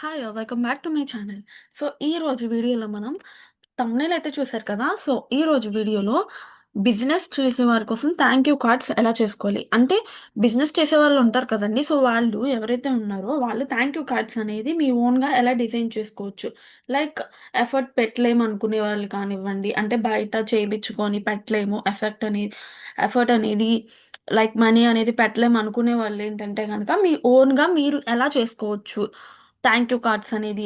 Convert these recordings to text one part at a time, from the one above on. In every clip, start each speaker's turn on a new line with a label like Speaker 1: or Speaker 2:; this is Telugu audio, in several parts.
Speaker 1: Hi! Welcome back to my channel. ఈరోజు వీడియోలో మనం థంబ్‌నెయిల్ అయితే చూసారు కదా! ఈరోజు వీడియోలో బిజినెస్ చేసేవారి కోసం థాంక్ యూ కార్డ్స్ ఎలా చేసుకోవాలి? అంటే బిజినెస్ చేసేవాళ్ళు ఉంటారు కదండీ! వాళ్ళు ఎవరైతే ఉన్నారో వాళ్ళు థాంక్ యూ కార్డ్స్ అనేది మీ ఓన్‌గా ఎలా డిజైన్ చేసుకోవచ్చు. లైక్ ఎఫర్ట్ పెట్టలేము అనుకునే వాళ్ళు కానివ్వండి, అంటే బయట చేపించుకొని పెట్టలేము ఎఫర్ట్ అనేది లైక్ మనీ అనేది పెట్టలేము అనుకునే వాళ్ళేంటంటే గనక మీ ఓన్‌గా మీరు ఎలా చేసుకోవచ్చు. థాంక్ యూ కార్డ్స్ అనేది.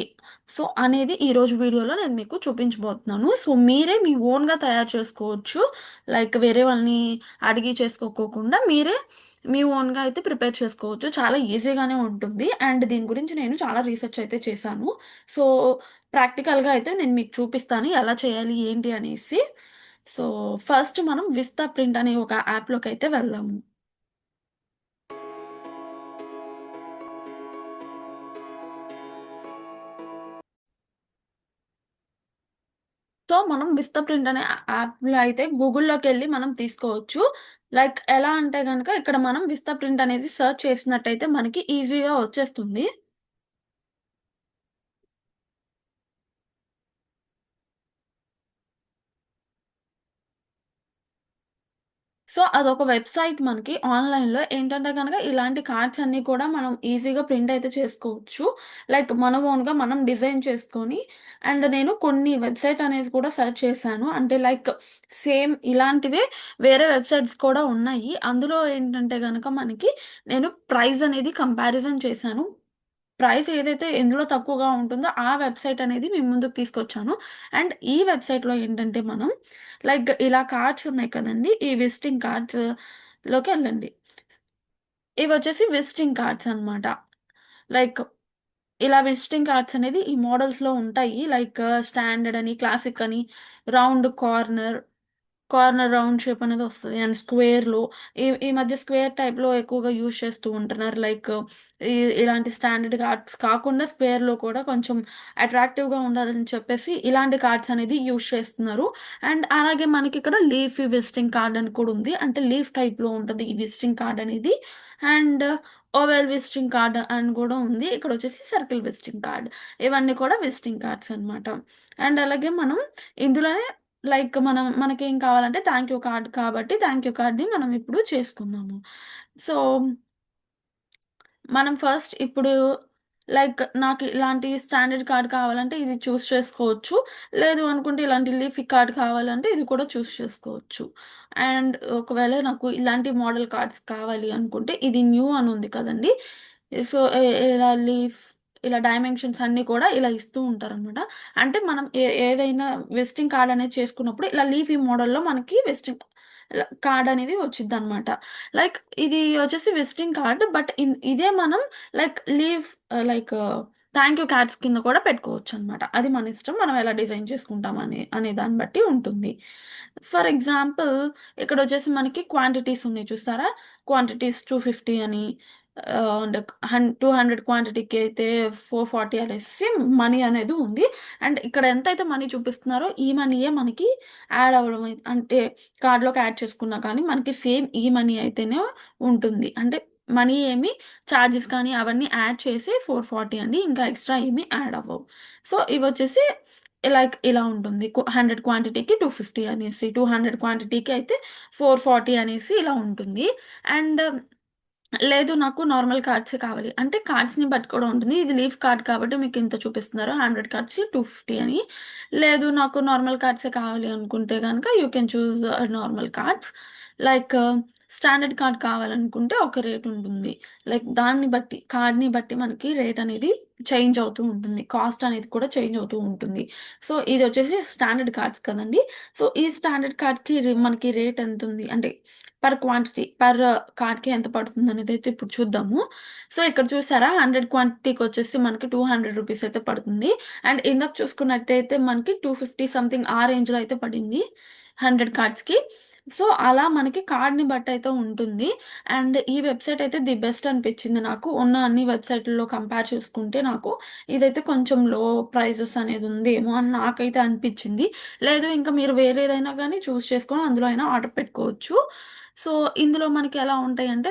Speaker 1: అనేది ఈరోజు వీడియోలో నేను మీకు చూపించబోతున్నాను. మీరే మీ ఓన్‌గా తయారు చేసుకోవచ్చు. లైక్ వేరే వాళ్ళని అడిగి చేసుకోకోకుండా మీరే మీ ఓన్‌గా అయితే ప్రిపేర్ చేసుకోవచ్చు. చాలా ఈజీగానే ఉంటుంది. అండ్ దీని గురించి నేను చాలా రీసెర్చ్ అయితే చేశాను. సో, ప్రాక్టికల్‌గా అయితే నేను మీకు చూపిస్తాను ఎలా చేయాలి ఏంటి అనేసి. సో, ఫస్ట్ మనం విస్తా ప్రింట్ అనే ఒక యాప్‌లోకైతే వెళ్దాము. మనం విస్తా ప్రింట్ అనే యాప్‌లో అయితే గూగుల్‌లోకెళ్ళి మనం తీసుకోవచ్చు. లైక్ ఎలా అంటే గనక ఇక్కడ మనం విస్తా ప్రింట్ అనేది సెర్చ్ చేసినట్టయితే మనకి ఈజీగా వచ్చేస్తుంది. అదొక వెబ్‌సైట్ మనకి ఆన్‌లైన్‌లో ఏంటంటే గనక ఇలాంటి కార్డ్స్ అన్నీ కూడా మనం ఈజీగా ప్రింట్ అయితే చేసుకోవచ్చు. లైక్ మన ఓన్‌గా మనం డిజైన్ చేసుకొని అండ్ నేను కొన్ని వెబ్‌సైట్ అనేసి కూడా సెర్చ్ చేశాను. అంటే లైక్ సేమ్ ఇలాంటివే వేరే వెబ్‌సైట్స్ కూడా ఉన్నాయి. అందులో ఏంటంటే గనక మనకి నేను ప్రైస్ అనేది కంపారిజన్ చేశాను. ప్రైస్ ఏదైతే ఎందులో తక్కువగా ఉంటుందో ఆ వెబ్‌సైట్ అనేది మీ ముందుకు తీసుకొచ్చాను. అండ్ ఈ వెబ్‌సైట్‌లో ఏంటంటే మనం లైక్ ఇలా కార్డ్స్ ఉన్నాయి కదండీ! ఈ విజిటింగ్ కార్డ్స్ లోకెళ్ళండి. ఇవొచ్చేసి విజిటింగ్ కార్డ్స్ అన్నమాట. లైక్ ఇలా విజిటింగ్ కార్డ్స్ అనేది ఈ మోడల్స్‌లో ఉంటాయి. లైక్ స్టాండర్డ్ అని, క్లాసిక్ అని, రౌండ్ కార్నర్ రౌండ్ షేప్ అనేదొస్తది. అండ్ స్క్వేర్‌లో ఈ ఈ మధ్య స్క్వేర్ టైప్‌లో ఎక్కువగా యూజ్ చేస్తూ ఉంటున్నారు. లైక్ ఈ ఇలాంటి స్టాండర్డ్ కార్డ్స్ కాకుండా స్క్వేర్‌లో కూడా కొంచెం అట్రాక్టివ్‌గా ఉండాలని చెప్పేసి ఇలాంటి కార్డ్స్ అనేది యూజ్ చేస్తున్నారు. అండ్ అలాగే మనకిక్కడ లీఫీ విజిటింగ్ కార్డ్ అని కూడా ఉంది. అంటే లీఫ్ టైప్‌లో ఉంటది ఈ విజిటింగ్ కార్డ్ అనేది. అండ్ ఓవెల్ విజిటింగ్ కార్డ్ అని కూడా ఉంది. ఇక్కడొచ్చేసి సర్కిల్ విజిటింగ్ కార్డ్. ఇవన్నీ కూడా విజిటింగ్ కార్డ్స్ అన్నమాట. అండ్ అలాగే మనం ఇందులోనే లైక్ మనకేం కావాలంటే థాంక్ యూ కార్డ్ కాబట్టి థాంక్ యూ కార్డ్‌ని మనం ఇప్పుడు చేసుకుందాము. సో, మనం ఫస్ట్ ఇప్పుడు లైక్ నాకు ఇలాంటి స్టాండర్డ్ కార్డ్ కావాలంటే ఇది చూజ్ చేసుకోవచ్చు. లేదు అనుకుంటే ఇలాంటి లీఫీ కార్డ్ కావాలంటే ఇది కూడా చూజ్ చేసుకోవచ్చు. అండ్ ఒకవేళ నాకు ఇలాంటి మోడల్ కార్డ్స్ కావాలి అనుకుంటే ఇది న్యూ అని ఉంది కదండీ! సో, ఇలా ఇలా డైమెన్షన్స్ అన్నీ కూడా ఇలా ఇస్తూ ఉంటారనమాట. అంటే మనం ఏదైనా విజిటింగ్ కార్డ్ అనేది చేసుకున్నప్పుడు ఇలా లీఫీ మోడల్‌లో మనకి విజిటింగ్ కార్డ్ అనేది వచ్చిద్దనమాట. లైక్ ఇది వచ్చేసి విజిటింగ్ కార్డ్. బట్ ఇదే మనం like like thank you cards కింద కూడా పెట్టుకోవచ్చనమాట. అది మన ఇష్టం. మనం ఎలా డిజైన్ చేసుకుంటాం అనే దాన్ని బట్టి ఉంటుంది. ఫర్ ఎగ్జాంపుల్ ఇక్కడొచ్చేసి మనకి క్వాంటిటీస్ ఉన్నాయి చూసారా? క్వాంటిటీస్ 250 అని అండ్ 200 క్వాంటిటీకి అయితే 440 అనేసి మనీ అనేది ఉంది. అండ్ ఇక్కడ ఎంతైతే మనీ చూపిస్తున్నారో ఈ మనీయే మనకి యాడ్ అవ్వడం అంటే కార్డ్‌లోకి యాడ్ చేసుకున్నా కానీ మనకి సేమ్ ఈ మనీ అయితేనే ఉంటుంది. అంటే మనీ ఏమి చార్జెస్ కానీ అవన్నీ యాడ్ చేసి 440 అండి. ఇంకా ఎక్స్‌ట్రా ఏమి యాడ్ అవ్వవు. ఇవొచ్చేసి లైక్ ఇలా ఉంటుంది. 100 క్వాంటిటీకి 250 అనేసి, 200 క్వాంటిటీకి అయితే 440 అనేసి ఇలా ఉంటుంది. అండ్ లేదు నాకు నార్మల్ కార్డ్సే కావాలి. అంటే కార్డ్స్‌ని బట్టి కూడా ఉంటుంది. ఇది లీఫ్ కార్డ్ కాబట్టి మీకింత చూపిస్తున్నారు. 100 కార్డ్స్‌కి 250 అని. లేదు నాకు నార్మల్ కార్డ్సే కావాలి అనుకుంటే గనక you can choose normal cards. Like standard card కావాలనుకుంటే ఒక రేట్ ఉంటుంది. లైక్ దాన్ని బట్టి కార్డ్‌ని బట్టి మనకి రేట్ అనేది చేంజ్ అవుతూ ఉంటుంది. కాస్ట్ అనేది కూడా చేంజ్ అవుతూ ఉంటుంది. ఇదొచ్చేసి స్టాండర్డ్ కార్డ్స్ కదండీ! ఈ స్టాండర్డ్ కార్డ్‌కి మనకి రేట్ ఎంతుంది అంటే పర్ కార్డ్‌కి ఎంత పడుతుందనేదైతే ఇప్పుడు చూద్దాము. ఇక్కడ చూసారా 100 క్వాంటిటీకొచ్చేసి మనకి 200 రూపీస్ అయితే పడుతుంది. అండ్ ఇందాక చూసుకున్నట్టయితే మనకి 250 సంథింగ్ ఆ రేంజ్‌లో అయితే పడింది. 100 కార్డ్స్‌కి. అలా మనకి కార్డ్‌ని బట్టయితే ఉంటుంది. అండ్ ఈ వెబ్‌సైట్ అయితే ది బెస్ట్ అనిపిచ్చింది నాకు. ఉన్న అన్ని వెబ్‌సైట్‌ల్లో కంపేర్ చేసుకుంటే నాకు ఇదైతే కొంచెం లో ప్రైజెస్ అనేది ఉందేమో అని నాకైతే అనిపిచ్చింది. లేదు ఇంకా మీరు వేరేదైనా గానీ చూజ్ చేసుకొని అందులో అయినా ఆర్డర్ పెట్టుకోవచ్చు. సో, ఇందులో మనకి ఎలా ఉంటాయంటే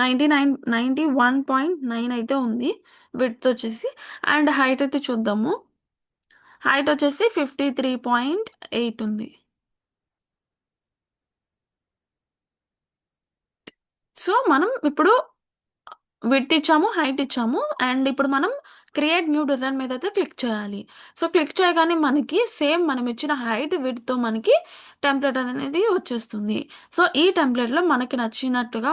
Speaker 1: 91.9 అయితే ఉంది విడ్త్ వచ్చేసి. అండ్ హైట్ అయితే చూద్దాము. హైట్ వచ్చేసి 53.8 ఉంది. సో మనం ఇప్పుడు విడ్త్ ఇచ్చాము, హైట్ ఇచ్చాము. అండ్ ఇప్పుడు మనం క్రియేట్ న్యూ డిజైన్ మీద అయితే క్లిక్ చేయాలి. సో క్లిక్ చేయగానే మనకి సేమ్ మనం ఇచ్చిన హైట్, విడ్త్‌తో మనకి టెంప్లేట్ అనేది వచ్చేస్తుంది. సో ఈ టెంప్లేట్‌లో మనకి నచ్చినట్టుగా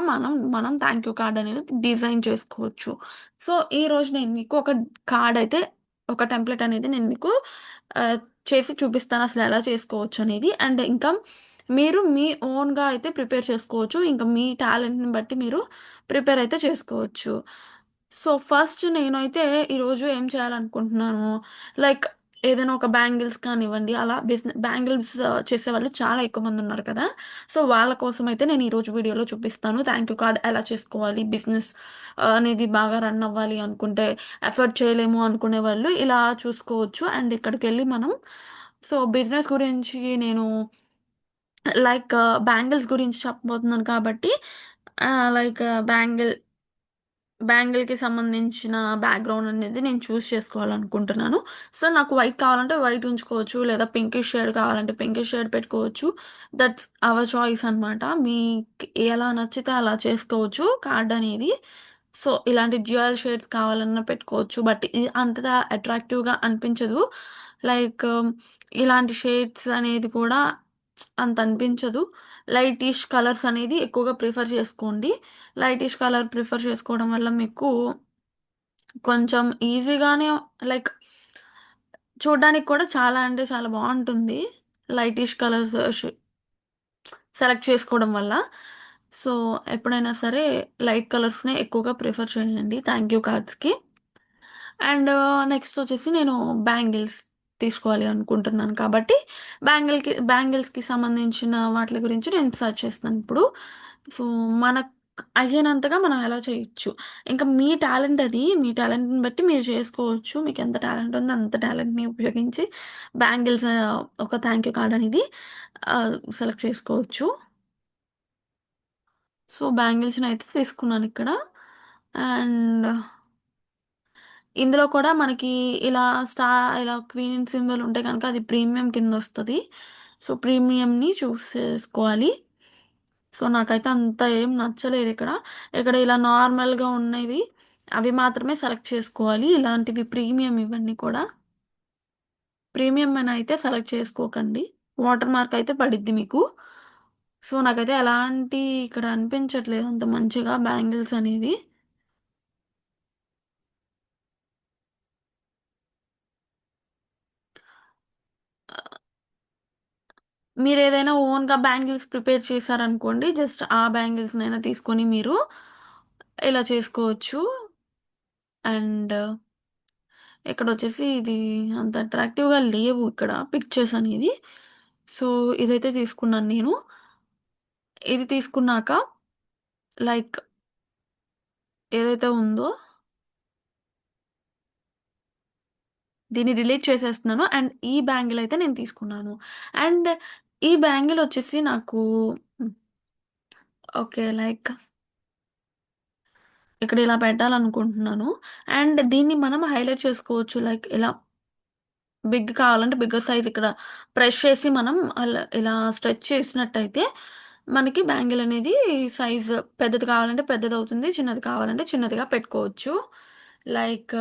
Speaker 1: మనం థాంక్ యూ కార్డ్ అనేది డిజైన్ చేసుకోవచ్చు. సో ఈరోజు నేను మీకు ఒక కార్డ్ అయితే ఒక టెంప్లేట్ అనేది నేను మీకు ఆహ్, చేసి చూపిస్తాను అసలు ఎలా చేసుకోవచ్చు అనేది. అండ్ ఇంకా మీరు మీ ఓన్‌గా అయితే ప్రిపేర్ చేసుకోవచ్చు. ఇంకా మీ టాలెంట్‌ని బట్టి మీరు ప్రిపేర్ అయితే చేసుకోవచ్చు. సో, ఫస్ట్ నేనైతే ఈరోజు ఏం చేయాలనుకుంటున్నాను, లైక్ ఏదైనా ఒక బ్యాంగిల్స్ కానివ్వండి, అలా బ్యాంగిల్స్ చేసేవాళ్ళు చాలా ఎక్కువ మందున్నారు కదా! సో, వాళ్ళ కోసమైతే నేను ఈరోజు వీడియోలో చూపిస్తాను. థాంక్ యూ కార్డ్ ఎలా చేసుకోవాలి, బిజినెస్ అనేది బాగా రన్ అవ్వాలి అనుకుంటే, ఎఫర్ట్ చేయలేము అనుకునే వాళ్ళు ఇలా చూసుకోవచ్చు. అండ్ ఇక్కడికెళ్ళి మనం సో, బిజినెస్ గురించి నేను లైక్ బ్యాంగిల్స్ గురించి చెప్పబోతున్నాను కాబట్టి లైక్ బ్యాంగిల్‌కి సంబంధించిన బ్యాక్‌గ్రౌండ్ అనేది నేను చేసుకోవాలనుకుంటున్నాను. సో, నాకు వైట్ కావాలంటే వైట్ ఉంచుకోవచ్చు. లేదా పింకిష్ షేడ్ కావాలంటే పింకిష్ షేడ్ పెట్టుకోవచ్చు. దట్స్ అవర్ చాయిస్ అనమాట. మీకు ఎలా నచ్చితే అలా చేసుకోవచ్చు కార్డ్ అనేది. సో, ఇలాంటి డ్యూయల్ షేడ్స్ కావాలన్నా పెట్టుకోవచ్చు. బట్ ఇది అంతగా అట్రాక్టివ్‌గా అనిపించదు. లైక్ ఇలాంటి షేడ్స్ అనేది కూడా అంత అనిపించదు. లైటిష్ కలర్స్ అనేది ఎక్కువగా ప్రిఫర్ చేసుకోండి. లైటిష్ కలర్ ప్రిఫర్ చేసుకోవడం వల్ల మీకు కొంచెం ఈజీగానే లైక్ చూడ్డానికి కూడా చాలా అంటే చాలా బావుంటుంది. లైటిష్ కలర్స్ సెలెక్ట్ చేసుకోవడం వల్ల. సో, ఎప్పుడైనా సరే లైట్ కలర్స్‌నే ఎక్కువగా ప్రిఫర్ చేయండి థాంక్ యూ కార్డ్స్‌కి. అండ్ నెక్స్ట్ వచ్చేసి నేను బ్యాంగిల్స్ తీసుకోవాలి అనుకుంటున్నాను కాబట్టి, బ్యాంగిల్స్‌కి సంబంధించిన వాట్లి గురించి నేను సెర్చ్ చేస్తున్నాను ఇప్పుడు. సో, మనకు అయ్యినంతగా మనం ఎలా చేయొచ్చు. ఇంకా మీ టాలెంట్ అది. మీ టాలెంట్‌ని బట్టి మీరు చేసుకోవచ్చు. మీకెంత టాలెంట్ ఉందో అంత టాలెంట్‌ని ఉపయోగించి బ్యాంగిల్స్ ఒక థాంక్ యూ కార్డ్ అనేది సెలెక్ట్ చేసుకోవచ్చు. సో, బ్యాంగిల్స్‌నయితే తీసుకున్నానిక్కడ. అండ్ ఇందులో కూడా మనకి ఇలా స్టా ఇలా క్వీన్ సింబల్ ఉంటే గనక అది ప్రీమియం కిందొస్తది. సో, ప్రీమియంని చేసుకోవాలి. సో, నాకైతే అంత ఏం నచ్చలేదిక్కడ. ఇక్కడ ఇలా నార్మల్‌గా ఉన్నవి అవి మాత్రమే సెలెక్ట్ చేసుకోవాలి. ఇలాంటివి ప్రీమియం ఇవన్నీ కూడా. ప్రీమియం అనయితే సెలెక్ట్ చేసుకోకండి. వాటర్ మార్క్ అయితే పడిద్ది మీకు. సో, నాకైతే ఎలాంటి ఇక్కడ అనిపించట్లేదు అంత మంచిగా బ్యాంగిల్స్ అనేది. మీరేదైనా ఓన్‌గా బ్యాంగిల్స్ ప్రిపేర్ చేశారనుకోండి, జస్ట్ ఆ బ్యాంగిల్స్‌నైనా తీసుకొని మీరు ఇలా చేసుకోవచ్చు. అండ్ ఇక్కడొచ్చేసి ఇది అంత అట్రాక్టివ్‌గా లేవు ఇక్కడ పిక్చర్స్ అనేది. సో, ఇదైతే తీసుకున్నాను నేను. ఇది తీసుకున్నాక లైక్ ఏదైతే ఉందో దీన్ని డిలీట్ చేసేస్తున్నాను. అండ్ ఈ బ్యాంగిల్ అయితే నేను తీసుకున్నాను. అండ్ ఈ బ్యాంగిల్ వచ్చేసి నాకు హ్మ్. ఓకే. లైక్ ఇక్కడ ఇలా పెట్టాలనుకుంటున్నాను. అండ్ దీన్ని మనం హైలైట్ చేసుకోవచ్చు. లైక్ ఇలా బిగ్ కావాలంటే బిగ్గర్ సైజ్ ఇక్కడ ప్రెస్ చేసి మనం అలా ఇలా స్ట్రెచ్ చేసినట్టయితే మనకి బ్యాంగిల్ అనేది సైజ్ పెద్దది కావాలంటే పెద్దదవుతుంది. చిన్నది కావాలంటే చిన్నదిగా పెట్టుకోవచ్చు. లైక్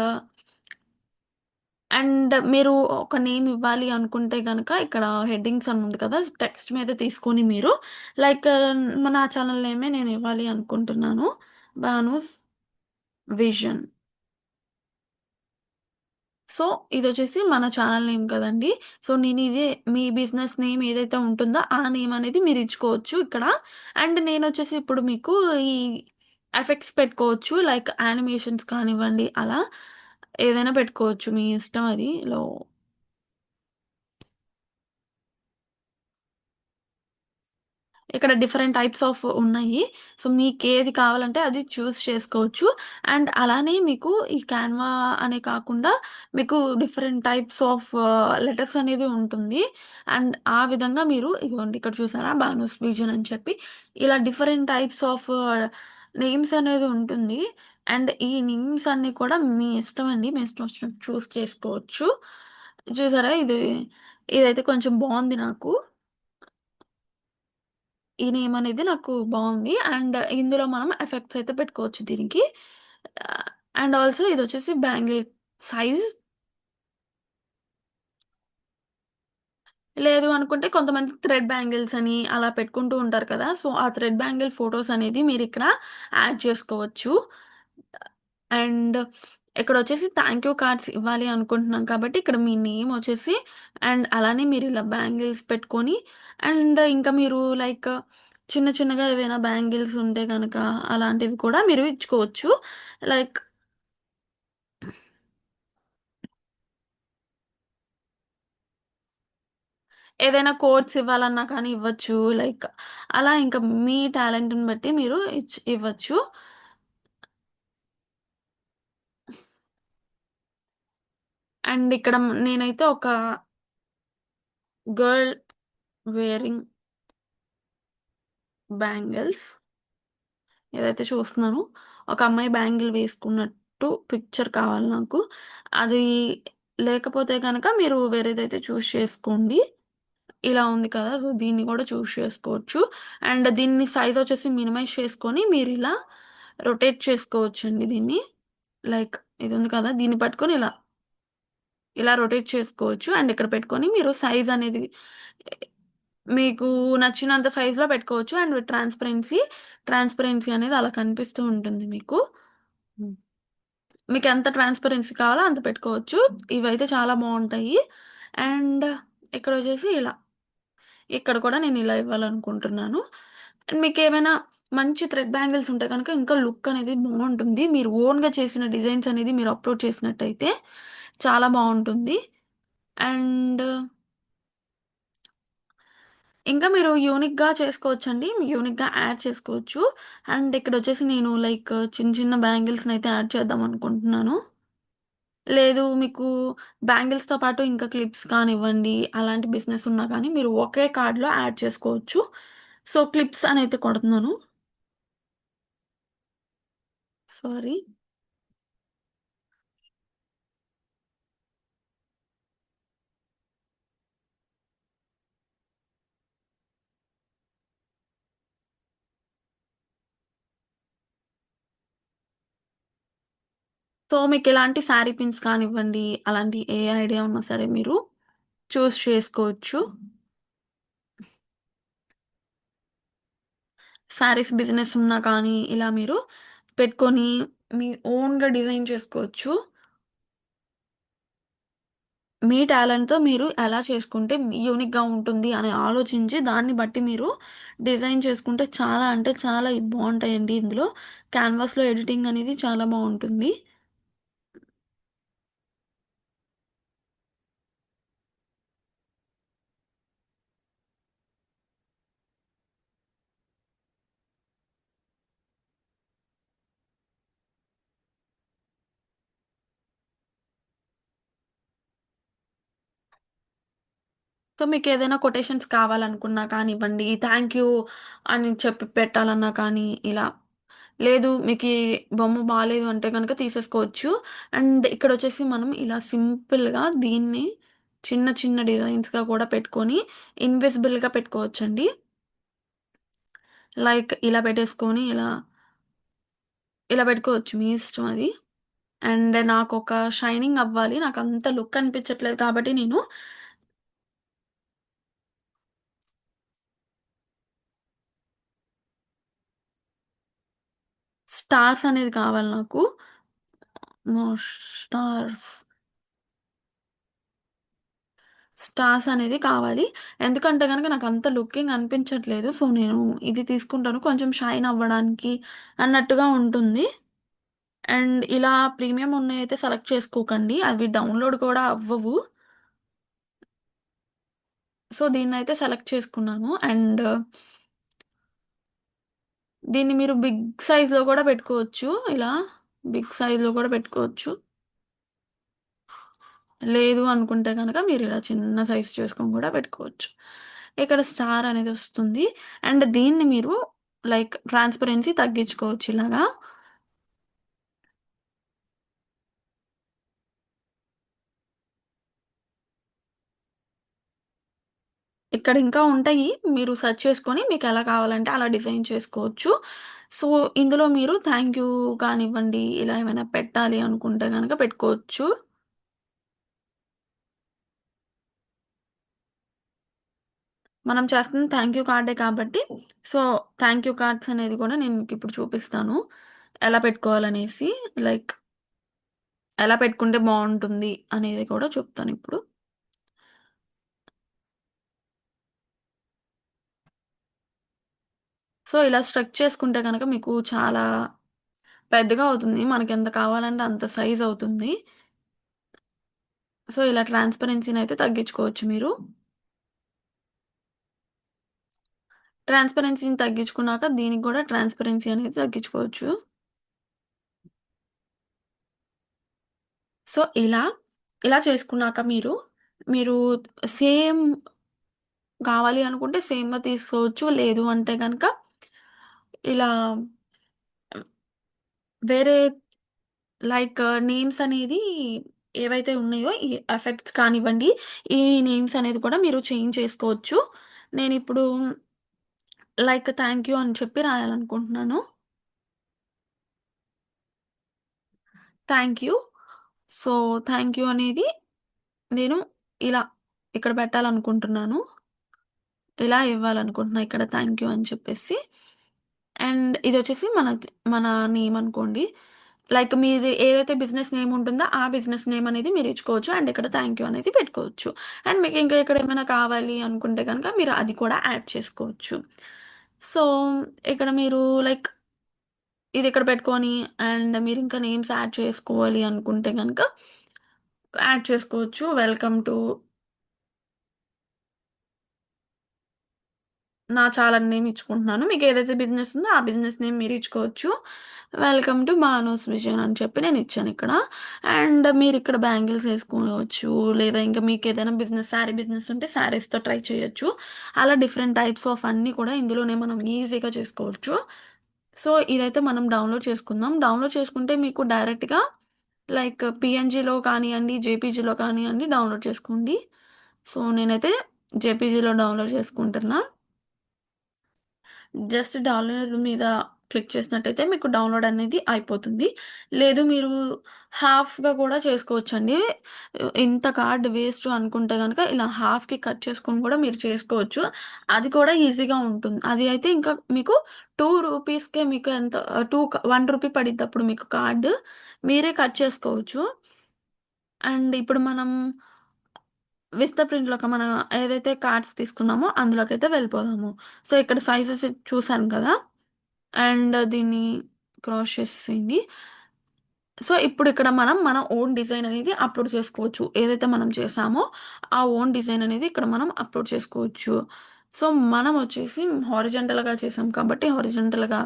Speaker 1: అండ్ మీరు ఒక నేమ్ ఇవ్వాలి అనుకుంటే గనక ఇక్కడ హెడ్డింగ్స్ అని ఉంది కదా! టెక్స్ట్ మీద తీసుకొని మీరు లైక్ నా ఛానల్ నేమే నేను ఇవ్వాలి అనుకుంటున్నాను. బానూస్ విజన్. సో, ఇదొచ్చేసి మన ఛానల్ నేమ్ కదండీ! సో, నేనిదే మీ బిజినెస్ నేమ్ ఏదైతే ఉంటుందో, ఆ నేమ్ అనేది మీరిచ్చుకోవచ్చు ఇక్కడ. అండ్ నేనొచ్చేసి ఇప్పుడు మీకు ఈ ఎఫెక్ట్స్ పెట్టుకోవచ్చు. లైక్ యానిమేషన్స్ కానివ్వండి అలా ఏదైనా పెట్టుకోవచ్చు. మీ ఇష్టం అది. ఇక్కడ డిఫరెంట్ టైప్స్ ఆఫ్ ఉన్నాయి. సో, మీకేది కావాలంటే అది చూజ్ చేసుకోవచ్చు. అండ్ అలానే మీకు ఈ క్యాన్వా అనే కాకుండా మీకు డిఫరెంట్ టైప్స్ ఆఫ్ లెటర్స్ అనేది ఉంటుంది. అండ్ ఆ విధంగా మీరు ఇగోండి ఇక్కడ చూసారా? బానూస్ విజన్ అని చెప్పి ఇలా డిఫరెంట్ టైప్స్ ఆఫ్ నేమ్స్ అనేది ఉంటుంది. అండ్ ఈ నేమ్స్ అన్నీ కూడా మీ ఇష్టమండి. మీ ఇష్టం వచ్చినట్టు చూజ్ చేసుకోవచ్చు. చూసారా ఇదైతే కొంచెం బావుంది నాకు. ఈ నేమ్ అనేది నాకు బావుంది. అండ్ ఇందులో మనం ఎఫెక్ట్స్ అయితే పెట్టుకోవచ్చు దీనికి. ఆహ్, అండ్ ఆల్సో ఇదొచ్చేసి బ్యాంగిల్ సైజ్. లేదు అనుకుంటే కొంతమంది థ్రెడ్ బ్యాంగిల్స్ అని అలా పెట్టుకుంటూ ఉంటారు కదా! సో, ఆ థ్రెడ్ బ్యాంగిల్ ఫోటోస్ అనేది మీరిక్కడ యాడ్ చేసుకోవచ్చు. అండ్ ఇక్కడొచ్చేసి థాంక్ యూ కార్డ్స్ ఇవ్వాలి అనుకుంటున్నాం కాబట్టి, ఇక్కడ మీ నేమ్ ఒచ్చేసి అండ్ అలానే మీరిలా బ్యాంగిల్స్ పెట్టుకొని అండ్ ఇంకా మీరు లైక్ చిన్న చిన్నగా ఏవైనా బ్యాంగిల్స్ ఉంటే గనక అలాంటివి కూడా మీరు ఇచ్చుకోవచ్చు. లైక్ ఏదైనా కోట్స్ ఇవ్వాలన్నా కానీ ఇవ్వచ్చు. లైక్ అలా ఇంకా మీ టాలెంట్‌ని బట్టి మీరు ఇవ్వచ్చు. అండ్ ఇక్కడ నేనైతే ఒక గర్ల్ వేరింగ్ బ్యాంగిల్స్ ఏదైతే చూస్తున్నానో, ఒక అమ్మాయి బ్యాంగిల్ వేసుకున్నట్టు పిక్చర్ కావాలి నాకు. అది లేకపోతే గనక మీరు వేరేదైతే చూజ్ చేసుకోండి. ఇలా ఉంది కదా! సో, దీన్ని కూడా చూజ్ చేసుకోవచ్చు. అండ్ దీన్ని సైజ్ వచ్చేసి మినిమైజ్ చేసుకొని మీరిలా రొటేట్ చేసుకోవచ్చండి దీన్ని. లైక్ ఇది ఉంది కదా! దీన్ని పట్టుకొని ఇలా రొటేట్ చేసుకోవచ్చు. అండ్ ఇక్కడ పెట్టుకొని మీరు సైజ్ అనేది మీకు నచ్చినంత సైజ్‌లో పెట్టుకోవచ్చు. అండ్ విత్ ట్రాన్స్‌పరెన్సీ అనేది అలా కనిపిస్తూ ఉంటుంది మీకు. హ్మ్. మీకెంత ట్రాన్స్‌పరెన్సీ కావాలో అంత పెట్టుకోవచ్చు. ఇవైతే చాలా బావుంటాయి. అండ్ ఇక్కడొచ్చేసి ఇక్కడ కూడా నేనిలా ఇవ్వాలనుకుంటున్నాను. అండ్ మీకేమైనా మంచి థ్రెడ్ బ్యాంగిల్స్ ఉంటే గనక ఇంకా లుక్ అనేది బావుంటుంది. మీరు ఓన్‌గా చేసిన డిజైన్స్ అనేది మీరు అప్‌లోడ్ చేసినట్టయితే చాలా బావుంటుంది. అండ్ ఇంకా మీరు యూనిక్‌గా చేసుకోవచ్చండి. యూనిక్‌గా యాడ్ చేసుకోవచ్చు. అండ్ ఇక్కడొచ్చేసి నేను లైక్ చిన్న చిన్న బ్యాంగిల్స్‌నయితే యాడ్ చేద్దాం అనుకుంటున్నాను. లేదు మీకు బ్యాంగిల్స్‌తో పాటు ఇంకా క్లిప్స్ కానివ్వండి, అలాంటి బిజినెస్ ఉన్నా కానీ మీరు ఒకే కార్డ్‌లో యాడ్ చేసుకోవచ్చు. సో, క్లిప్స్ అనయితే కొడుతున్నాను. సారీ. సో, మీకెలాంటి శారీ పిన్స్ కానివ్వండి, అలాంటి ఏ ఐడియా ఉన్నా సరే మీరు చూజ్ చేసుకోవచ్చు. శారీస్ బిజినెస్ ఉన్నా కానీ ఇలా మీరు పెట్టుకొని మీ ఓన్‌గా డిజైన్ చేసుకోవచ్చు. మీ టాలెంట్‌తో మీరు ఎలా చేసుకుంటే యూనిక్‌గా ఉంటుంది అని ఆలోచించి దాన్ని బట్టి మీరు డిజైన్ చేసుకుంటే చాలా అంటే చాలా బావుంటాయండి ఇందులో. క్యాన్వాస్‌లో ఎడిటింగ్ అనేది చాలా బావుంటుంది. సో, మీకేదైనా కొటేషన్స్ కావాలనుకున్నా కానివ్వండి, థాంక్ యూ అని చెప్పి పెట్టాలన్నా కానీ ఇలా. లేదు మీకీ బొమ్మ బాలేదు అంటే గనక తీసేసుకోవచ్చు. అండ్ ఇక్కడొచ్చేసి మనం ఇలా సింపుల్‌గా దీన్ని చిన్న చిన్న డిజైన్స్‌గా కూడా పెట్టుకొని ఇన్విజిబుల్‌గా పెట్టుకోవచ్చండి. లైక్ ఇలా పెట్టేసుకొని ఇలా పెట్టుకోవచ్చు. మీ ఇష్టం అది. అండ్ నాకొక షైనింగ్ అవ్వాలి. నాకంత లుక్ అనిపించట్లేదు కాబట్టి నేను స్టార్స్ అనేది కావాలి నాకు. స్టార్స్, స్టార్స్ అనేది కావాలి. ఎందుకంటే గనక నాకంత లుకింగ్ అనిపించట్లేదు. సో, నేను ఇది తీసుకుంటాను. కొంచెం షైన్ అవ్వడానికి అన్నట్టుగా ఉంటుంది. అండ్ ఇలా ప్రీమియం ఉన్నయయితే సెలెక్ట్ చేసుకోకండి. అవి డౌన్‌లోడ్ కూడా అవ్వవు. సో, దీన్నయితే సెలెక్ట్ చేసుకున్నాను. అండ్ దీన్ని మీరు బిగ్ సైజ్‌లో కూడా పెట్టుకోవచ్చు. ఇలా బిగ్ సైజ్‌లో కూడా పెట్టుకోవచ్చు. లేదు అనుకుంటే గనక మీరిలా చిన్న సైజ్ చేసుకొని గూడా పెట్టుకోవచ్చు. ఇక్కడ స్టార్ అనేదొస్తుంది. అండ్ దీన్ని మీరు లైక్ ట్రాన్స్‌పరెన్సీ తగ్గించుకోవచ్చు ఇలాగా. ఇక్కడ ఇంకా ఉంటాయి. మీరు సెర్చ్ చేసుకొని మీకెలా కావాలంటే అలా డిజైన్ చేసుకోవచ్చు. సో, ఇందులో మీరు థాంక్ యూ కానివ్వండి, ఇలా ఏమైనా పెట్టాలి అనుకుంటే గనక పెట్టుకోవచ్చు. మనం చేస్తుంది థాంక్ యూ కార్డే కాబట్టి, సో, థాంక్ యూ కార్డ్స్ అనేది కూడా నేను మీకిప్పుడు చూపిస్తాను. ఎలా పెట్టుకోవాలనేసి, లైక్ ఎలా పెట్టుకుంటే బావుంటుంది అనేది కూడా చెప్తానిప్పుడు. సో, ఇలా స్ట్రక్ చేసుకుంటే గనక మీకు చాలా పెద్దగా అవుతుంది. మనకెంత కావాలంటే అంత సైజ్ అవుతుంది. సో, ఇలా ట్రాన్స్‌పరెన్సీనయితే తగ్గించుకోవచ్చు మీరు. ట్రాన్స్‌పరెన్సీని తగ్గించుకున్నాక దీనికి గూడా ట్రాన్స్‌పరెన్సీ అనేది తగ్గించుకోవచ్చు. సో, ఇలా చేసుకున్నాక మీరు సేమ్ కావాలి అనుకుంటే సేమ్‌గా తీసుకోవచ్చు. లేదు అంటే గనక ఇలా వేరే లైక్ నేమ్స్ అనేది ఏవైతే ఉన్నాయో ఈ ఎఫెక్ట్స్ కానివ్వండి, ఈ నేమ్స్ అనేది కూడా మీరు చేంజ్ చేసుకోవచ్చు. నేనిప్పుడు లైక్ థాంక్ యూ అని చెప్పి రాయాలనుకుంటున్నాను. Thank you. So, thank you అనేది నేను ఇలా ఇక్కడ పెట్టాలనుకుంటున్నాను. ఇలా ఇవ్వాలనుకుంటున్నా ఇక్కడ థాంక్ యూ అని చెప్పేసి. అండ్ ఇదొచ్చేసి మన నేమ్ అనుకోండి. లైక్ మీది ఏదైతే బిజినెస్ నేమ్ ఉంటుందో, ఆ బిజినెస్ నేమ్ అనేది మీరిచ్చుకోవచ్చు. అండ్ ఇక్కడ థాంక్ యూ అనేది పెట్టుకోవచ్చు. అండ్ మీకు ఇంకా ఇక్కడ ఏమైనా కావాలి అనుకుంటే గనక మీరు అది కూడా యాడ్ చేసుకోవచ్చు. సో, ఇక్కడ మీరు లైక్ ఇదిక్కడ పెట్టుకొని అండ్ మీరింకా నేమ్స్ యాడ్ చేసుకోవాలి అనుకుంటే గనక యాడ్ చేసుకోవచ్చు. వెల్కమ్ టు నా ఛానల్ నేమ్ ఇచ్చుకుంటున్నాను. మీకేదైతే బిజినెస్ ఉందో ఆ బిజినెస్ నేమ్ మీరిచ్చుకోవచ్చు. వెల్కమ్ టు బానూస్ విజన్ అని చెప్పి నేనిచ్చానిక్కడ. అండ్ మీరిక్కడ బ్యాంగిల్స్ ఏసుకోవచ్చు. లేదా ఇంకా మీకేదైనా బిజినెస్ శారీ బిజినెస్ ఉంటే శారీస్‌తో ట్రై చేయొచ్చు. అలా డిఫరెంట్ టైప్స్ ఆఫ్ అన్నీ కూడా ఇందులోనే మనం ఈజీగా చేసుకోవచ్చు. సో, ఇదైతే మనం డౌన్‌లోడ్ చేసుకుందాం. డౌన్‌లోడ్ చేసుకుంటే మీకు డైరెక్ట్‌గా లైక్ పీఎన్‌జీలో కానియ్యండి, జేపీజీలో కానియ్యండి డౌన్‌లోడ్ చేసుకోండి. సో, నేనైతే జేపీజీలో డౌన్‌లోడ్ చేసుకుంటున్నా. జస్ట్ డౌన్‌లోడ్ మీద క్లిక్ చేసినట్టయితే మీకు డౌన్‌లోడ్ అనేది అయిపోతుంది. లేదు మీరు హాఫ్‌గా కూడా చేసుకోవచ్చండి. ఇంత కార్డ్ వేస్ట్ అనుకుంటే గనక ఇలా హాఫ్‌కి కట్ చేసుకొని కూడా మీరు చేసుకోవచ్చు. అది కూడా ఈజీగా ఉంటుంది. అది అయితే ఇంకా మీకు 2 రూపీస్‌కే మీకు ఎంత 1 రూపీ పడిద్దప్పుడు మీకు కార్డ్. మీరే కట్ చేసుకోవచ్చు. అండ్ ఇప్పుడు మనం విస్తా ప్రింట్‌లోకి మనం ఏదైతే కార్డ్స్ తీసుకున్నామో అందులోకైతే వెళ్ళిపోదాము. సో, ఇక్కడ సైజెస్ చూసాను కదా! అండ్ దీన్ని క్రాస్ చేసేయండి. సో, ఇప్పుడిక్కడ మనం మన ఓన్ డిజైన్ అనేది అప్‌లోడ్ చేసుకోవచ్చు. ఏదైతే మనం చేసామో ఆ ఓన్ డిజైన్ అనేది ఇక్కడ మనం అప్‌లోడ్ చేసుకోవచ్చు. సో, మనం వచ్చేసి హారిజాంటల్‌గా చేసాం కాబట్టి హారిజాంటల్‌గా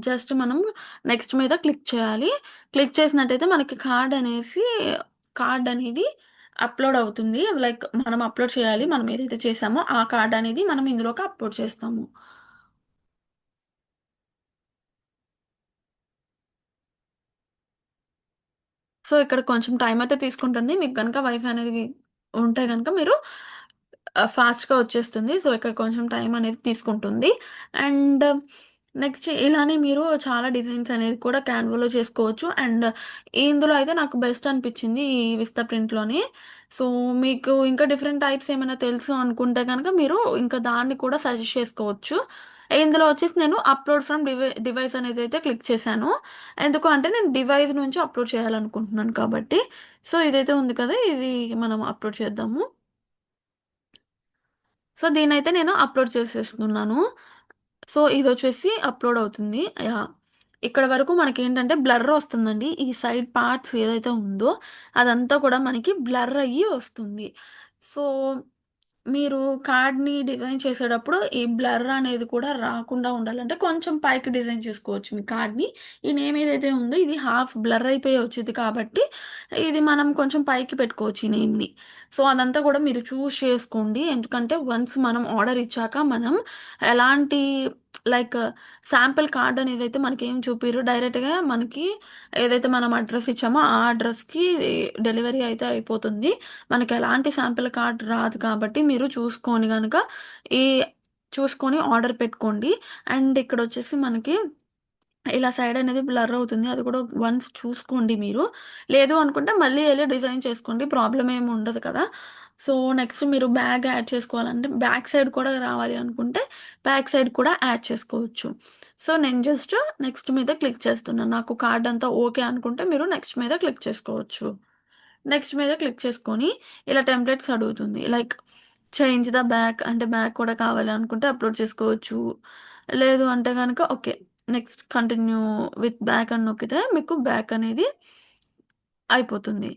Speaker 1: జస్ట్ మనం నెక్స్ట్ మీద క్లిక్ చేయాలి. క్లిక్ చేసినట్టయితే మనకి కార్డ్ అనేది అప్‌లోడ్ అవుతుంది. లైక్ మనం అప్‌లోడ్ చేయాలి. మనం ఏదైతే చేసామో ఆ కార్డ్ అనేది మనం ఇందులోకి అప్‌లోడ్ చేస్తాము. సో, ఇక్కడ కొంచెం టైమ్ అయితే తీసుకుంటుంది. మీకు గనక వైఫై అనేది ఉంటే గనక మీరు ఫాస్ట్‌గా వచ్చేస్తుంది. సో, ఇక్కడ కొంచెం టైం అనేది తీసుకుంటుంది. అండ్ నెక్స్ట్ ఇలానే మీరు చాలా డిజైన్స్ అనేది కూడా క్యాన్వాలో చేసుకోవచ్చు. అండ్ ఇందులో అయితే నాకు బెస్ట్ అనిపించింది ఈ విస్తా ప్రింట్‌లోనే. సో, మీకు ఇంకా డిఫరెంట్ టైప్స్ ఏమైనా తెలుసు అనుకుంటే గనక మీరు ఇంకా దాన్ని కూడా సజెస్ట్ చేసుకోవచ్చు. ఇందులో వచ్చేసి నేను అప్‌లోడ్ ఫ్రమ్ డివైస్ అనేదైతే క్లిక్ చేశాను. ఎందుకు అంటే నేను డివైస్ నుంచి అప్‌లోడ్ చేయాలనుకుంటున్నాను కాబట్టి. సో, ఇదైతే ఉంది కదా! ఇది మనం అప్‌లోడ్ చేద్దాము. సో, దీన్నైతే నేను అప్‌లోడ్ చేసేస్తున్నాను. సో, ఇదొచ్చేసి అప్‌లోడ్ అవుతుంది. యాహ్! ఇక్కడ వరకు మనకేంటంటే బ్లర్ ఒస్తుందండి. ఈ సైడ్ పార్ట్స్ ఏదైతే ఉందో అదంతా కూడా మనకి బ్లర్ అయ్యి వస్తుంది. సో, మీరు కార్డ్‌ని డిజైన్ చేసేటప్పుడు ఈ బ్లర్ అనేది కూడా రాకుండా ఉండాలంటే కొంచెం పైకి డిజైన్ చేసుకోవచ్చు మీ కార్డ్‌ని. ఈ నేమ్ ఏదైతే ఉందో ఇది హాఫ్ బ్లర్ అయిపోయి వచ్చిద్ది కాబట్టి ఇది మనం కొంచెం పైకి పెట్టుకోవచ్చు ఈ నేమ్‌ని. సో, అదంతా కూడా మీరు చూజ్ చేసుకోండి. ఎందుకంటే వన్స్ మనం ఆర్డర్ ఇచ్చాక మనం ఎలాంటి లైక్ శాంపిల్ కార్డ్ అనేదైతే మనకేం చూపియరు. డైరెక్ట్‌గా మనకి ఏదైతే మనం అడ్రస్ ఇచ్చామో ఆ అడ్రస్‌కి డెలివరీ అయితే అయిపోతుంది. మనకెలాంటి శాంపిల్ కార్డ్ రాదు కాబట్టి మీరు చూసుకొని గనక ఈ చూసుకొని ఆర్డర్ పెట్టుకోండి. అండ్ ఇక్కడొచ్చేసి మనకి ఇలా సైడ్ అనేది బ్లర్ అవుతుంది. అది కూడా వన్స్ చూసుకోండి మీరు. లేదు అనుకుంటే మళ్ళీ ఎళ్లి డిజైన్ చేసుకోండి. ప్రాబ్లమ్ ఏమి ఉండదు కదా! సో, నెక్స్ట్ మీరు బ్యాగ్ యాడ్ చేసుకోవాలంటే బ్యాక్ సైడ్ కూడా రావాలి అనుకుంటే బ్యాక్ సైడ్ కూడా యాడ్ చేసుకోవచ్చు. సో, నేను జస్ట్ నెక్స్ట్ మీద క్లిక్ చేస్తున్నాను. నాకు కార్డ్ అంతా ఓకే అనుకుంటే మీరు నెక్స్ట్ మీద క్లిక్ చేసుకోవచ్చు. నెక్స్ట్ మీద క్లిక్ చేసుకొని ఇలా టెంప్లేట్స్ అడుగుతుంది. లైక్ చేంజ్ ద బ్యాక్ అంటే బ్యాక్ కూడా కావాలి అనుకుంటే అప్‌లోడ్ చేసుకోవచ్చు. లేదు అంటే గనక okay. Next continue with back అని నొక్కితే మీకు బ్యాక్ అనేది అయిపోతుంది.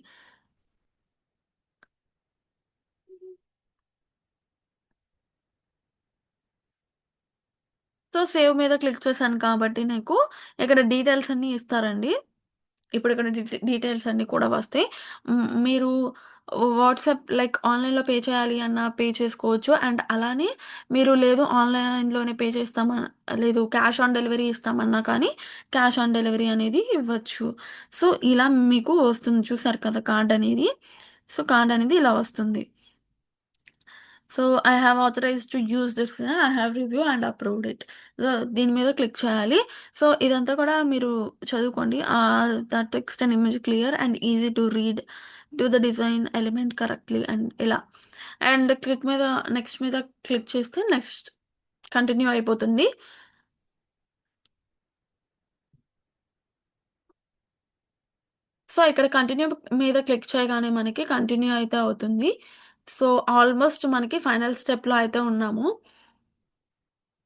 Speaker 1: సో, సేవ్ మీద క్లిక్ చేశాను కాబట్టి నీకు ఇక్కడ డీటెయిల్స్ అన్నీ ఇస్తారండి. ఇప్పుడు ఇక్కడ డీటెయిల్స్ అన్నీ కూడా వస్తాయి. మీరు వాట్సాప్ లైక్ ఆన్‌లైన్‌లో పే చేయాలి అన్నా పే చేసుకోవచ్చు. అండ్ అలానే మీరు లేదు ఆన్‌లైన్‌లోనే పే చేస్తామా లేదు క్యాష్ ఆన్ డెలివరీ ఇస్తామన్నా కానీ క్యాష్ ఆన్ డెలివరీ అనేది ఇవ్వచ్చు. సో, ఇలా మీకు వస్తుంది చూసారు కదా! కార్డ్ అనేది. సో, కార్డ్ అనేది ఇలా వస్తుంది. So, I have authorized to use this I have review and approved it. So, దీని మీద క్లిక్ చేయాలి. సో, ఇదంతా కూడా మీరు చదువుకోండి. The text and image clear and easy to read. Do the design element correctly and ఇలా. అండ్ క్లిక్ మీద నెక్స్ట్ మీద క్లిక్ చేస్తే నెక్స్ట్ కంటిన్యూ అయిపోతుంది. సో, ఇక్కడ కంటిన్యూ మీద క్లిక్ చేయగానే మనకి కంటిన్యూ అయితే అవుతుంది. సో, ఆల్‌మోస్ట్ మనకి ఫైనల్ స్టెప్‌లో అయితే ఉన్నాము.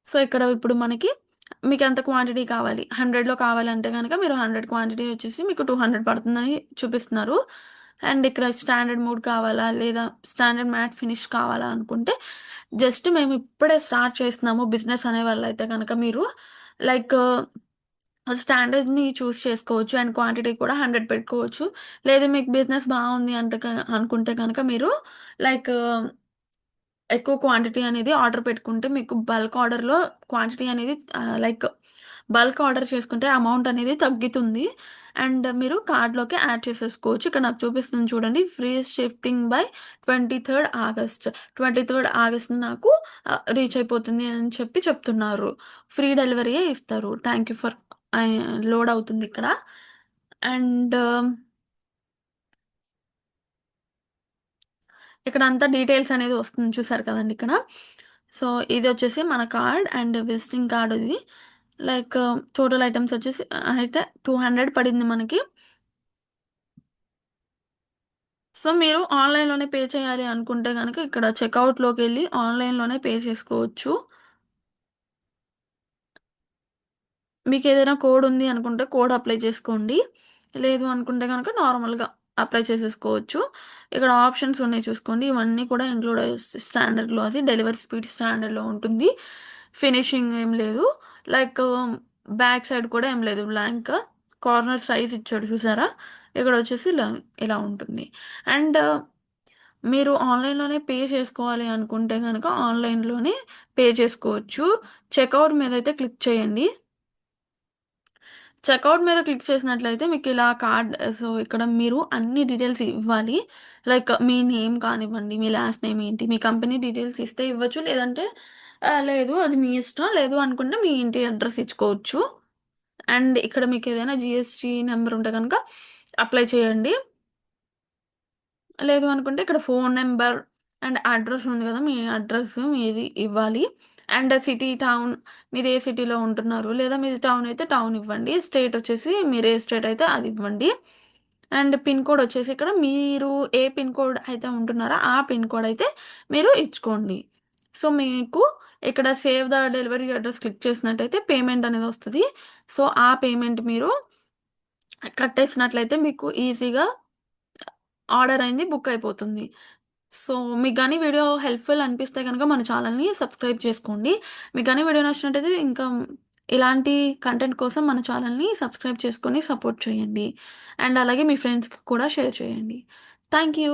Speaker 1: సో, ఇక్కడ ఇప్పుడు మనకి మీకెంత క్వాంటిటీ కావాలి? 100లో కావాలంటే గనక మీరు 100 క్వాంటిటీ వచ్చేసి మీకు 200 పడుతుందని చూపిస్తున్నారు. అండ్ ఇక్కడ స్టాండర్డ్ మోడ్ కావాలా? లేదా స్టాండర్డ్ మ్యాట్ ఫినిష్ కావాలా? అనుకుంటే జస్ట్ మేము ఇప్పుడే స్టార్ట్ చేస్తున్నాము బిజినెస్ అనే వాళ్ళైతే గనక మీరు లైక్ స్టాండర్డ్‌ని చూజ్ చేసుకోవచ్చు. అండ్ క్వాంటిటీ కూడా 100 పెట్టుకోవచ్చు. లేదు మీకు బిజినెస్ బావుంది అంటే అనుకుంటే గనక మీరు లైక్ ఎక్కువ క్వాంటిటీ అనేది ఆర్డర్ పెట్టుకుంటే మీకు బల్క్ ఆర్డర్‌లో క్వాంటిటీ అనేది లైక్ బల్క్ ఆర్డర్ చేసుకుంటే అమౌంట్ అనేది తగ్గుతుంది. అండ్ మీరు కార్ట్‌లోకి యాడ్ చేసేసుకోవచ్చు. ఇక్కడ నాకు చూపిస్తుంది చూడండి. Free shipping by 23 August. 23 August నాకు రీచ్ అయిపోతుంది అని చెప్పి చెప్తున్నారు. ఫ్రీ డెలివరీయే ఇస్తారు. థాంక్ యూ ఫర్ లోడ్ అవుతుంది ఇక్కడ. అండ్ ఇక్కడంతా డీటెయిల్స్ అనేది వస్తుంది చూసారు కదండీ ఇక్కడ. సో, ఇదొచ్చేసి మన కార్డ్ అండ్ విజిటింగ్ కార్డ్ ఇది. లైక్ టోటల్ ఐటెమ్స్ వచ్చేసి అయితే 200 పడింది మనకి. సో, మీరు ఆన్‌లైన్‌లోనే పే చేయాలి అనుకుంటే గనక ఇక్కడ చెకౌట్‌లోకెళ్ళి ఆన్‌లైన్‌లోనే పే చేసుకోవచ్చు. మీకేదైనా కోడ్ ఉంది అనుకుంటే కోడ్ అప్లై చేసుకోండి. లేదు అనుకుంటే గనక నార్మల్‌గా అప్లై చేసేసుకోవచ్చు. ఇక్కడ ఆప్షన్స్ ఉన్నాయి చూసుకోండి. ఇవన్నీ కూడా ఇంక్లూడ్ స్టాండర్డ్‌లో అది డెలివరీ స్పీడ్ స్టాండర్డ్‌లో ఉంటుంది. ఫినిషింగ్ ఏం లేదు. లైక్ బ్యాక్ సైడ్ కూడా ఏం లేదు. బ్లాంక్ కార్నర్ సైజ్ ఇచ్చాడు చూసారా? ఇక్కడొచ్చేసి ఇలా ఇలా ఉంటుంది. అండ్ మీరు ఆన్‌లైన్‌లోనే పే చేసుకోవాలి అనుకుంటే గనక ఆన్‌లైన్‌లోనే పే చేసుకోవచ్చు. చెకౌట్ మీదయితే క్లిక్ చేయండి. చెకౌట్ మీద క్లిక్ చేసినట్లయితే మీకిలా కార్డ్ సో, ఇక్కడ మీరు అన్ని డీటెయిల్స్ ఇవ్వాలి. లైక్ మీ నేమ్ కానివ్వండి, మీ లాస్ట్ నేమ్ ఏంటి, మీ కంపెనీ డీటెయిల్స్ ఇస్తే ఇవ్వచ్చు. లేదంటే లేదు అది మీ ఇష్టం. లేదు అనుకుంటే మీ ఇంటి అడ్రెస్ ఇచ్చుకోవచ్చు. అండ్ ఇక్కడ మీకేదైనా జీఎస్టీ నంబర్ ఉంటే గనక అప్లై చేయండి. లేదు అనుకుంటే ఇక్కడ ఫోను నంబర్ అండ్ అడ్రెస్ ఉంది గదా! మీ అడ్రెస్ మీది ఇవ్వాలి. అండ్ సిటీ, టౌన్ మీరు ఏ సిటీలో ఉంటున్నారు, లేదా మీది టౌన్ అయితే టౌన్ ఇవ్వండి. స్టేట్ వచ్చేసి మీరు ఏ స్టేట్ అయితే అది ఇవ్వండి. అండ్ పిన్ కోడ్ వచ్చేసి ఇక్కడ మీరు ఏ పిన్ కోడ్ అయితే ఉంటున్నారో ఆ పిన్ కోడ్ అయితే మీరు ఇచ్చుకోండి. సో, మీకు ఇక్కడ save the delivery address click చేసినట్టయితే పేమెంట్ అనేది వస్తది. సో, ఆ పేమెంట్ మీరు కట్టేసినట్లయితే మీకు ఈజీగా ఆర్డర్ అనేది బుక్ అయిపోతుంది. సో మీకు గాని వీడియో హెల్ప్‌ఫుల్ అనిపిస్తే గనక మన ఛానెల్‌ని సబ్స్క్రైబ్ చేసుకోండి. మీకు గాని వీడియో నచ్చినట్టయితే ఇంకా ఇలాంటి కంటెంట్ కోసం మన ఛానెల్‌ని సబ్స్క్రైబ్ చేసుకొని సపోర్ట్ చేయండి. అండ్ అలాగే మీ ఫ్రెండ్స్‌కి కూడా షేర్ చేయండి. Thank you.